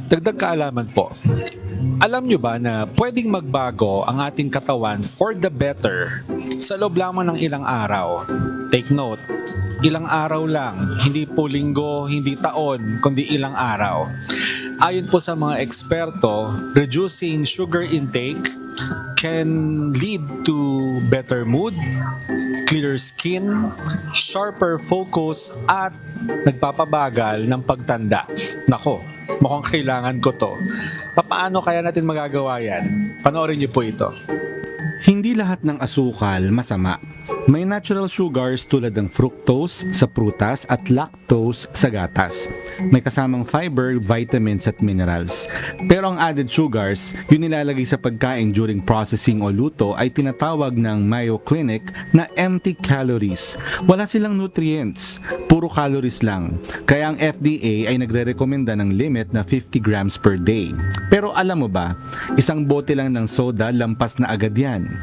Dagdag kaalaman po. Alam nyo ba na pwedeng magbago ang ating katawan for the better sa loob lamang ng ilang araw? Take note, ilang araw lang, hindi po linggo, hindi taon, kundi ilang araw. Ayon po sa mga eksperto, reducing sugar intake can lead to better mood, clearer skin, sharper focus, at nagpapabagal ng pagtanda. Nako, mukhang kailangan ko to. Paano kaya natin magagawa yan? Panoorin niyo po ito. Hindi lahat ng asukal masama. May natural sugars tulad ng fructose sa prutas at lactose sa gatas. May kasamang fiber, vitamins at minerals. Pero ang added sugars, yung nilalagay sa pagkain during processing o luto ay tinatawag ng Mayo Clinic na empty calories. Wala silang nutrients, puro calories lang. Kaya ang FDA ay nagre-rekomenda ng limit na 50 grams per day. Pero alam mo ba, isang bote lang ng soda lampas na agad yan.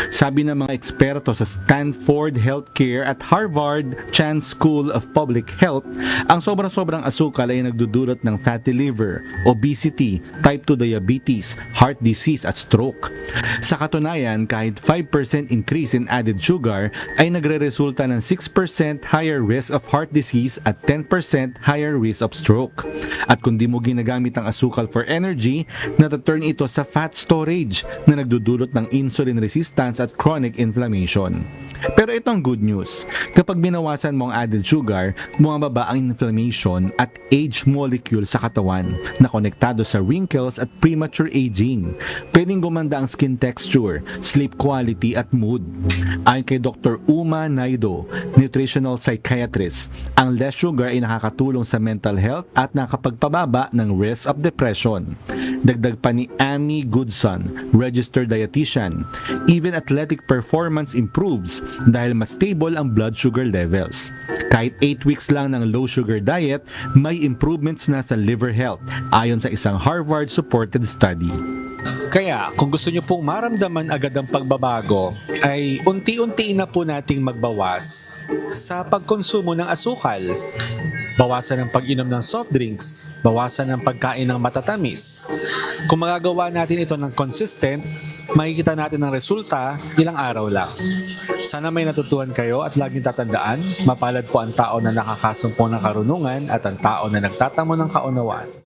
Sabi ng mga eksperto sa Stanford Healthcare at Harvard Chan School of Public Health, ang sobra-sobrang asukal ay nagdudulot ng fatty liver, obesity, type 2 diabetes, heart disease at stroke. Sa katunayan, kahit 5% increase in added sugar ay nagre-resulta ng 6% higher risk of heart disease at 10% higher risk of stroke. At kung di mo ginagamit ang asukal for energy, nataturn ito sa fat storage na nagdudulot ng insulin resistance at chronic inflammation. Pero ito ang good news. Kapag binawasan mo ang added sugar, bumababa ang inflammation at age molecule sa katawan na konektado sa wrinkles at premature aging. Pwedeng gumanda ang skin texture, sleep quality at mood. Ayon kay Dr. Uma Naido, nutritional psychiatrist, ang less sugar ay nakakatulong sa mental health at nakakapagpababa ng risk of depression. Dagdag pa ni Amy Goodson, registered dietitian, even athletic performance improves dahil mas stable ang blood sugar levels. Kahit 8 weeks lang ng low sugar diet, may improvements na sa liver health ayon sa isang Harvard-supported study. Kaya kung gusto nyo pong maramdaman agad ang pagbabago, ay unti-unti na po nating magbawas sa pagkonsumo ng asukal. Bawasan ang pag-inom ng soft drinks, bawasan ang pagkain ng matatamis. Kung magagawa natin ito ng consistent, makikita natin ang resulta ilang araw lang. Sana may natutuhan kayo at laging tatandaan, mapalad po ang tao na nakakasumpong ng karunungan at ang tao na nagtatamo ng kaunawaan.